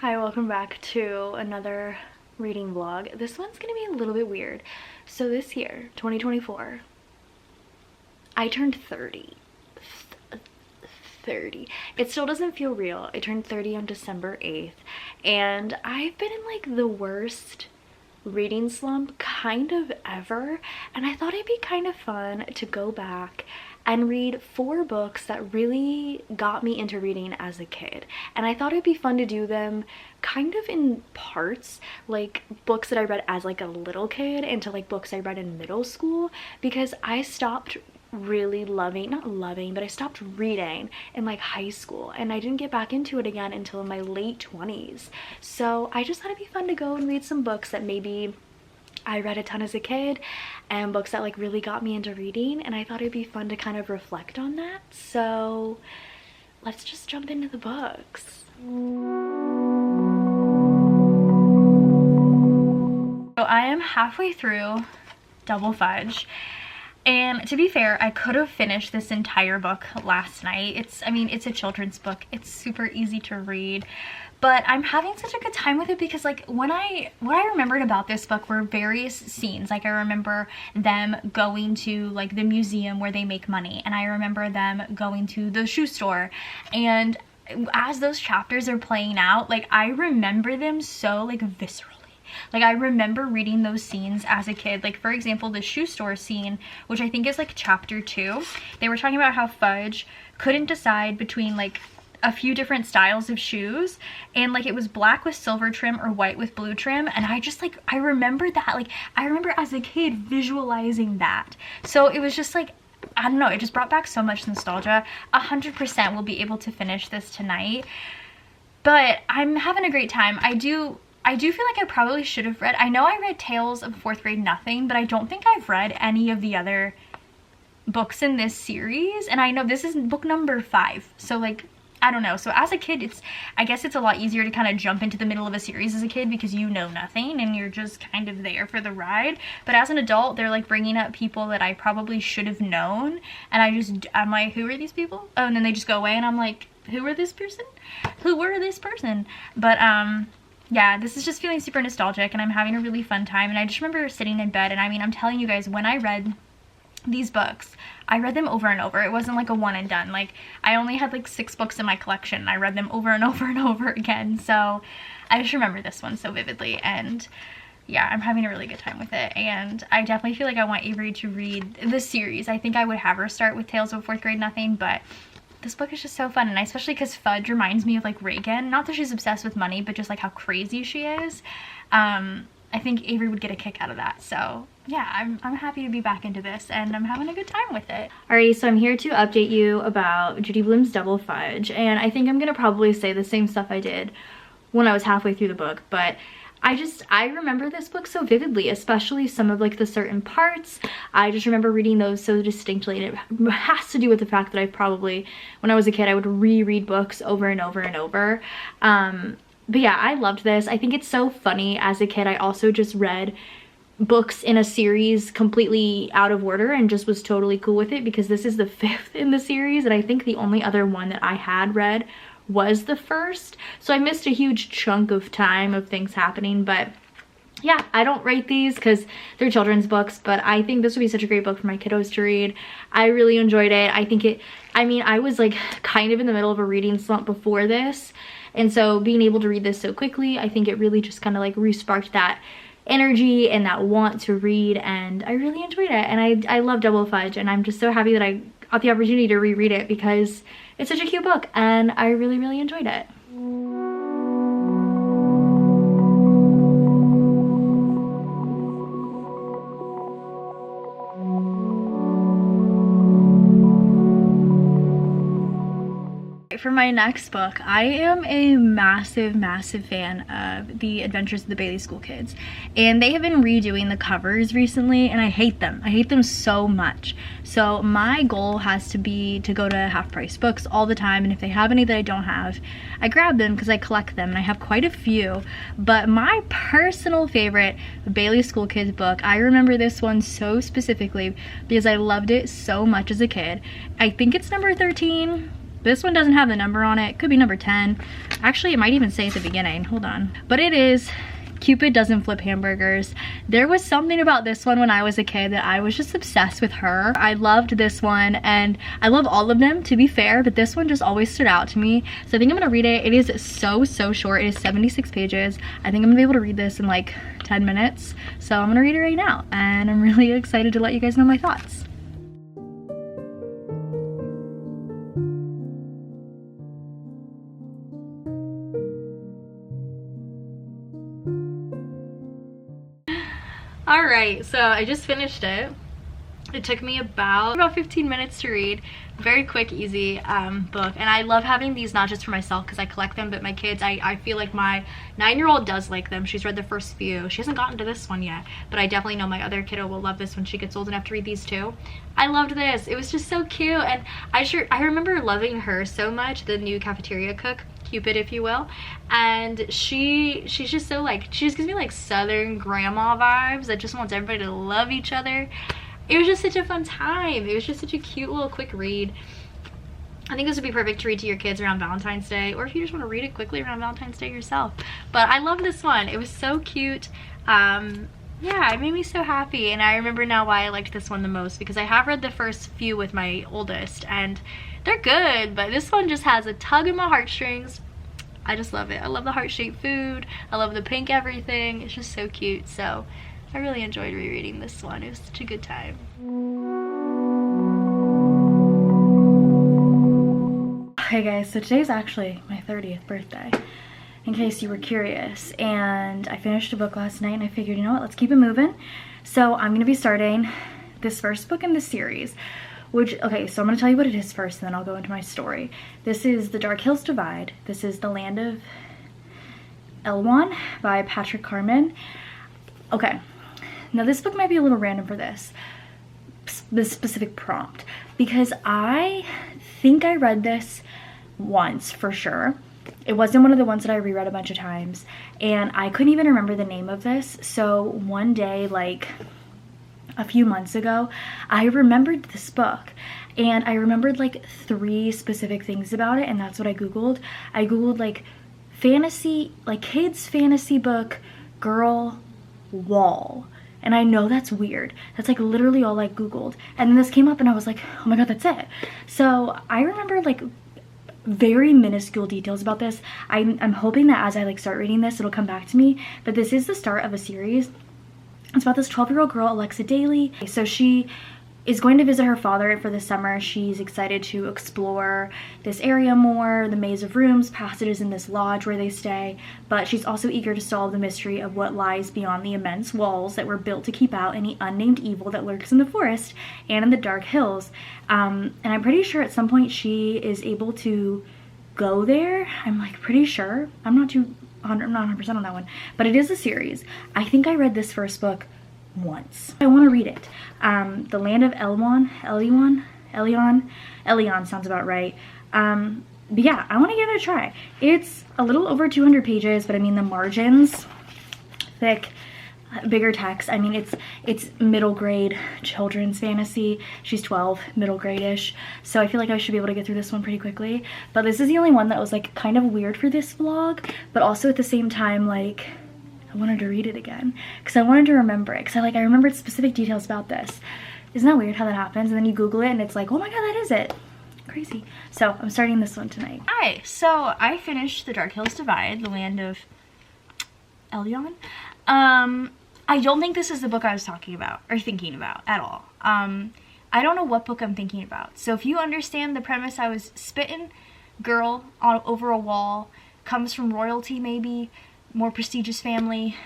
Hi, welcome back to another reading vlog. This one's gonna be a little bit weird. So this year, 2024, I turned 30. 30. It still doesn't feel real. I turned 30 on December 8th, and I've been in like the worst reading slump kind of ever, and I thought it'd be kind of fun to go back and read 4 books that really got me into reading as a kid. And I thought it'd be fun to do them kind of in parts, like books that I read as like a little kid into like books I read in middle school, because I stopped really I stopped reading in like high school, and I didn't get back into it again until my late 20s. So I just thought it'd be fun to go and read some books that maybe I read a ton as a kid, and books that like really got me into reading, and I thought it'd be fun to kind of reflect on that. So let's just jump into the books. So I am halfway through Double Fudge, and to be fair, I could have finished this entire book last night. It's a children's book. It's super easy to read, but I'm having such a good time with it because like what I remembered about this book were various scenes. Like I remember them going to like the museum where they make money, and I remember them going to the shoe store, and as those chapters are playing out, like I remember them so like viscerally. Like I remember reading those scenes as a kid. Like for example, the shoe store scene, which I think is like chapter 2, they were talking about how Fudge couldn't decide between like a few different styles of shoes, and like it was black with silver trim or white with blue trim, and I remember that. Like I remember as a kid visualizing that. So it was just like, I don't know, it just brought back so much nostalgia. 100% will be able to finish this tonight, but I'm having a great time. I do feel like I probably should have read, I know I read Tales of Fourth Grade Nothing, but I don't think I've read any of the other books in this series, and I know this is book number 5, so like, I don't know. So as a kid, I guess it's a lot easier to kind of jump into the middle of a series as a kid because you know nothing and you're just kind of there for the ride. But as an adult, they're like bringing up people that I probably should have known, and I'm like, who are these people? Oh, and then they just go away, and I'm like, who are this person? Who were this person? But yeah, this is just feeling super nostalgic, and I'm having a really fun time. And I just remember sitting in bed, and I mean, I'm telling you guys, when I read these books, I read them over and over. It wasn't like a one and done. Like I only had like 6 books in my collection, and I read them over and over and over again. So I just remember this one so vividly, and yeah, I'm having a really good time with it. And I definitely feel like I want Avery to read this series. I think I would have her start with Tales of Fourth Grade Nothing, but this book is just so fun, and especially because Fudge reminds me of like Reagan. Not that she's obsessed with money, but just like how crazy she is. I think Avery would get a kick out of that. So yeah, I'm happy to be back into this, and I'm having a good time with it. Alrighty, so I'm here to update you about Judy Blume's Double Fudge, and I think I'm gonna probably say the same stuff I did when I was halfway through the book, but I remember this book so vividly, especially some of like the certain parts. I just remember reading those so distinctly, and it has to do with the fact that I probably, when I was a kid, I would reread books over and over and over. But yeah, I loved this. I think it's so funny. As a kid, I also just read books in a series completely out of order and just was totally cool with it, because this is the 5th in the series, and I think the only other one that I had read was the 1st. So I missed a huge chunk of time of things happening. But yeah, I don't rate these because they're children's books, but I think this would be such a great book for my kiddos to read. I really enjoyed it. I was like kind of in the middle of a reading slump before this, and so being able to read this so quickly, I think it really just kind of like re-sparked that energy and that want to read, and I really enjoyed it. And I love Double Fudge, and I'm just so happy that I got the opportunity to reread it because it's such a cute book, and I really enjoyed it. For my next book, I am a massive fan of The Adventures of the Bailey School Kids, and they have been redoing the covers recently, and I hate them. I hate them so much. So my goal has to be to go to half price books all the time, and if they have any that I don't have, I grab them because I collect them, and I have quite a few. But my personal favorite Bailey School Kids book, I remember this one so specifically because I loved it so much as a kid. I think it's number 13. This one doesn't have the number on it. It could be number 10. Actually, it might even say at the beginning. Hold on. But it is Cupid Doesn't Flip Hamburgers. There was something about this one when I was a kid that I was just obsessed with her. I loved this one, and I love all of them, to be fair, but this one just always stood out to me. So I think I'm gonna read it. It is so short. It is 76 pages. I think I'm gonna be able to read this in like 10 minutes. So I'm gonna read it right now, and I'm really excited to let you guys know my thoughts. All right, so I just finished it. It took me about 15 minutes to read. Very quick, easy book. And I love having these not just for myself because I collect them, but my kids, I feel like my 9-year-old does like them. She's read the first few. She hasn't gotten to this one yet, but I definitely know my other kiddo will love this when she gets old enough to read these too. I loved this. It was just so cute. And I remember loving her so much, the new cafeteria cook, Cupid, if you will. And she's just so like, she just gives me like Southern grandma vibes that just wants everybody to love each other. It was just such a fun time. It was just such a cute little quick read. I think this would be perfect to read to your kids around Valentine's Day, or if you just want to read it quickly around Valentine's Day yourself. But I love this one. It was so cute. Yeah, it made me so happy, and I remember now why I liked this one the most, because I have read the first few with my oldest, and they're good, but this one just has a tug in my heartstrings. I just love it. I love the heart-shaped food. I love the pink everything. It's just so cute. So I really enjoyed rereading this one. It was such a good time. Hey guys, so today's actually my 30th birthday, in case you were curious, and I finished a book last night and I figured, you know what, let's keep it moving. So I'm gonna be starting this first book in the series, which, okay, so I'm gonna tell you what it is first and then I'll go into my story. This is The Dark Hills Divide. This is The Land of Elwan by Patrick Carman. Okay, now this book might be a little random for this specific prompt, because I think I read this once for sure. It wasn't one of the ones that I reread a bunch of times, and I couldn't even remember the name of this. So one day, like a few months ago, I remembered this book, and I remembered like 3 specific things about it, and that's what I googled. I googled like fantasy, like kids fantasy book girl wall. And I know that's weird. That's like literally all I googled. And then this came up and I was like, oh my god, that's it. So I remember like very minuscule details about this. I'm hoping that as I like start reading this, it'll come back to me. But this is the start of a series. It's about this 12-year-old girl, Alexa Daly. So she is going to visit her father for the summer. She's excited to explore this area more, the maze of rooms, passages in this lodge where they stay, but she's also eager to solve the mystery of what lies beyond the immense walls that were built to keep out any unnamed evil that lurks in the forest and in the dark hills. And I'm pretty sure at some point she is able to go there. I'm like pretty sure. I'm not 100% on that one, but it is a series. I think I read this first book once. I want to read it. The Land of Elion sounds about right. But yeah, I want to give it a try. It's a little over 200 pages, but I mean the margins, thick, bigger text. I mean it's middle grade children's fantasy. She's 12, middle grade-ish, so I feel like I should be able to get through this one pretty quickly. But this is the only one that was like kind of weird for this vlog, but also at the same time like I wanted to read it again because I wanted to remember it, because I remembered specific details about this. Isn't that weird how that happens? And then you Google it and it's like, oh my god, that is it. Crazy. So I'm starting this one tonight. Alright, so I finished The Dark Hills Divide, The Land of Elyon. I don't think this is the book I was talking about or thinking about at all. I don't know what book I'm thinking about. So if you understand the premise, I was spitting, girl over a wall, comes from royalty maybe, more prestigious family,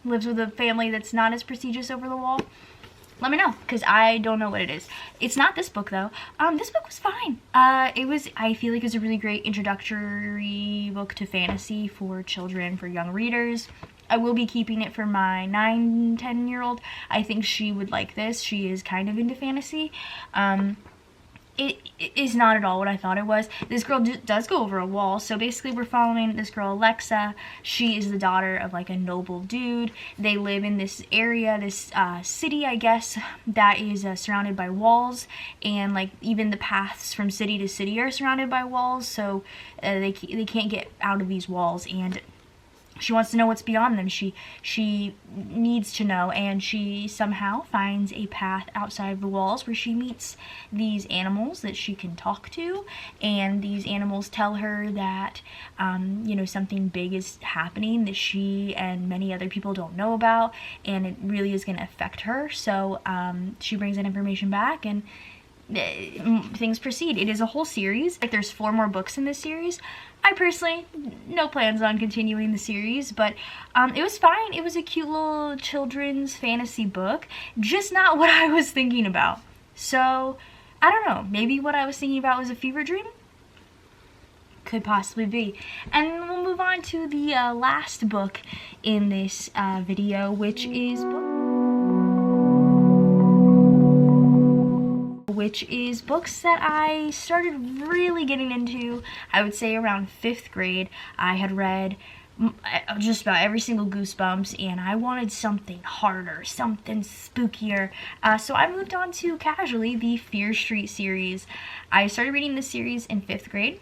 lives with a family that's not as prestigious over the wall. Let me know, because I don't know what it is. It's not this book though. This book was fine. I feel like it was a really great introductory book to fantasy for children, for young readers. I will be keeping it for my 9-10-year-old. I think she would like this. She is kind of into fantasy. it is not at all what I thought it was. This girl does go over a wall. So basically we're following this girl, Alexa. She is the daughter of like a noble dude. They live in this area, this city, I guess, that is surrounded by walls. And like even the paths from city to city are surrounded by walls. So they can't get out of these walls. And she wants to know what's beyond them. She needs to know, and she somehow finds a path outside of the walls where she meets these animals that she can talk to, and these animals tell her that you know, something big is happening that she and many other people don't know about, and it really is going to affect her. So she brings that information back, and things proceed. It is a whole series. Like, there's 4 more books in this series. I personally, no plans on continuing the series, but it was fine. It was a cute little children's fantasy book, just not what I was thinking about. So, I don't know, maybe what I was thinking about was a fever dream? Could possibly be. And we'll move on to the last book in this video, which is books that I started really getting into, I would say around 5th grade. I had read just about every single Goosebumps, and I wanted something harder, something spookier. So I moved on to, casually, the Fear Street series. I started reading this series in 5th grade.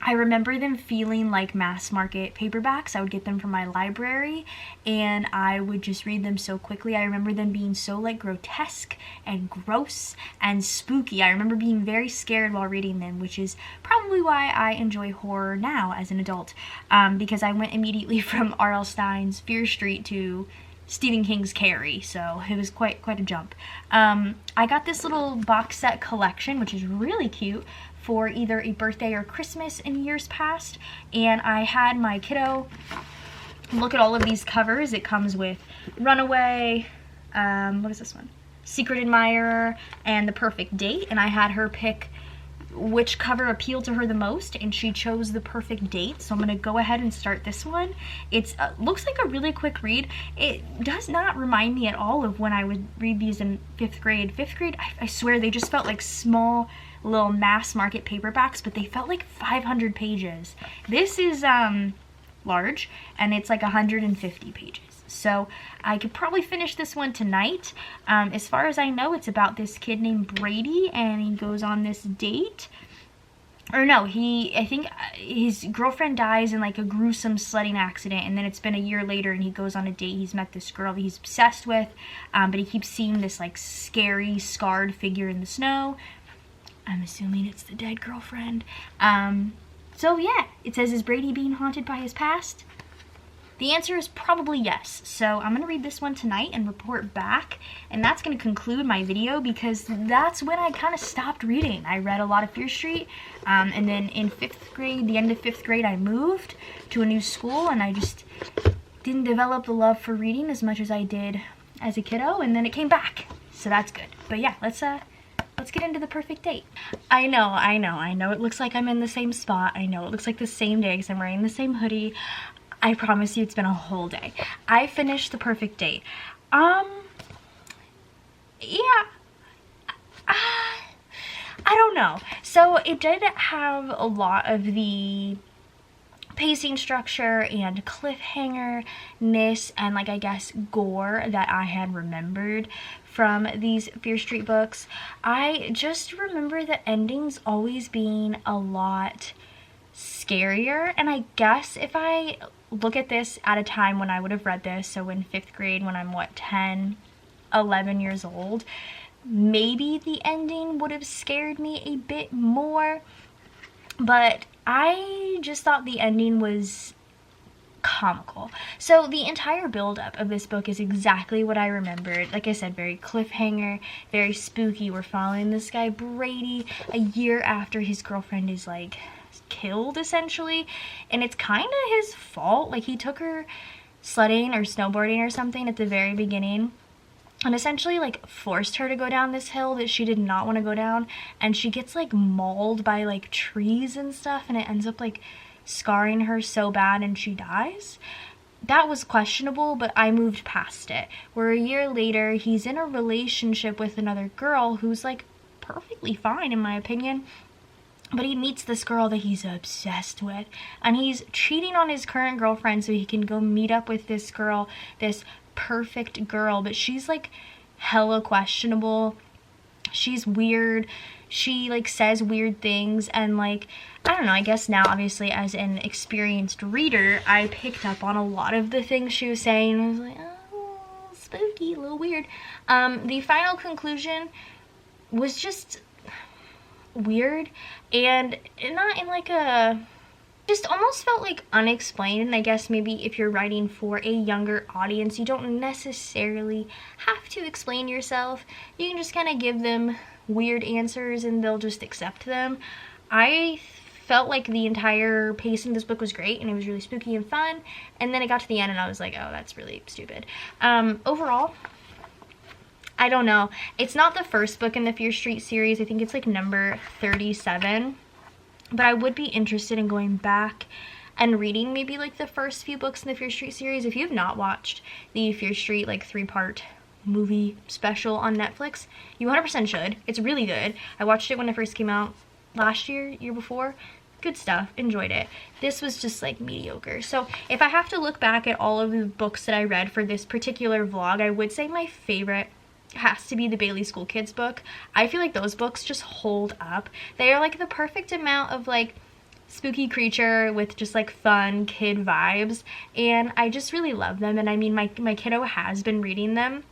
I remember them feeling like mass market paperbacks. I would get them from my library, and I would just read them so quickly. I remember them being so like grotesque and gross and spooky. I remember being very scared while reading them, which is probably why I enjoy horror now as an adult, because I went immediately from R.L. Stine's Fear Street to Stephen King's Carrie, so it was quite a jump. I got this little box set collection, which is really cute, for either a birthday or Christmas in years past, and I had my kiddo look at all of these covers. It comes with Runaway, what is this one? Secret Admirer, and The Perfect Date, and I had her pick which cover appealed to her the most, and she chose The Perfect Date. So I'm gonna go ahead and start this one. It looks like a really quick read. It does not remind me at all of when I would read these in 5th grade. 5th grade, I swear, they just felt like small little mass market paperbacks, but they felt like 500 pages. This is large, and it's like 150 pages. So I could probably finish this one tonight. As far as I know, it's about this kid named Brady, and he goes on this date. Or no, I think his girlfriend dies in like a gruesome sledding accident, and then it's been a year later and he goes on a date. He's met this girl that he's obsessed with, but he keeps seeing this like scary, scarred figure in the snow. I'm assuming it's the dead girlfriend. So yeah, it says, is Brady being haunted by his past? The answer is probably yes. So I'm gonna read this one tonight and report back, and that's gonna conclude my video, because that's when I kind of stopped reading. I read a lot of Fear Street, and then in 5th grade, the end of 5th grade, I moved to a new school, and I just didn't develop the love for reading as much as I did as a kiddo, and then it came back. So that's good. But yeah, let's get into The Perfect Date. I know. It looks like I'm in the same spot. I know it looks like the same day because I'm wearing the same hoodie. I promise you it's been a whole day. I finished The Perfect Date. Yeah. I don't know. So it did have a lot of the pacing structure and cliffhanger-ness and, like, I guess gore that I had remembered from these Fear Street books. I just remember the endings always being a lot scarier, and I guess if I look at this at a time when I would have read this, so in 5th grade when I'm, what, 10, 11 years old, maybe the ending would have scared me a bit more, but I just thought the ending was comical. So the entire build-up of this book is exactly what I remembered. Like I said, very cliffhanger, very spooky. We're following this guy Brady a year after his girlfriend is like killed, essentially, and it's kind of his fault. Like, he took her sledding or snowboarding or something at the very beginning and essentially like forced her to go down this hill that she did not want to go down, and she gets like mauled by like trees and stuff, and it ends up like scarring her so bad and she dies. That was questionable, but I moved past it. Where a year later, he's in a relationship with another girl who's like perfectly fine in my opinion. But he meets this girl that he's obsessed with, and he's cheating on his current girlfriend so he can go meet up with this girl, this perfect girl, but she's like hella questionable. She's weird. She like says weird things, and like, I don't know, I guess now obviously as an experienced reader, I picked up on a lot of the things she was saying. I was like, oh, spooky, a little weird. The final conclusion was just weird, and not in like a, just almost felt like unexplained. And I guess maybe if you're writing for a younger audience, you don't necessarily have to explain yourself. You can just kind of give them weird answers and they'll just accept them. I felt like the entire pacing of this book was great, and it was really spooky and fun, and then it got to the end and I was like, oh, that's really stupid. Overall, I don't know. It's not the first book in the Fear Street series. I think it's like number 37. But I would be interested in going back and reading maybe like the first few books in the Fear Street series. If you have not watched the Fear Street like 3-part movie special on Netflix, you 100% should. It's really good. I watched it when it first came out last year before. Good stuff. Enjoyed it. This was just like mediocre. So if I have to look back at all of the books that I read for this particular vlog, I would say my favorite has to be the Bailey School Kids book. I feel like those books just hold up. They are like the perfect amount of like spooky creature with just like fun kid vibes, and I just really love them. And I mean, my kiddo has been reading them.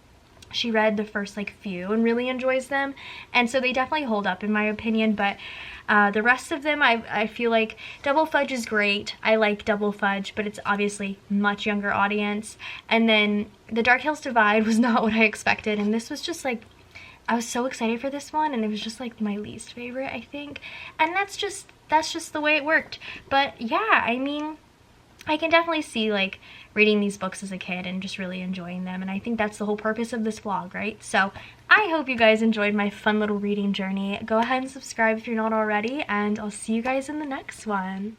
She read the first like few and really enjoys them, and so they definitely hold up in my opinion. But the rest of them, I feel like Double Fudge is great. I like Double Fudge, but it's obviously much younger audience. And then The Dark Hills Divide was not what I expected, and this was just like, I was so excited for this one, and it was just like my least favorite, I think. And that's just the way it worked. But yeah, I mean, I can definitely see like reading these books as a kid and just really enjoying them, and I think that's the whole purpose of this vlog, right? So I hope you guys enjoyed my fun little reading journey. Go ahead and subscribe if you're not already, and I'll see you guys in the next one.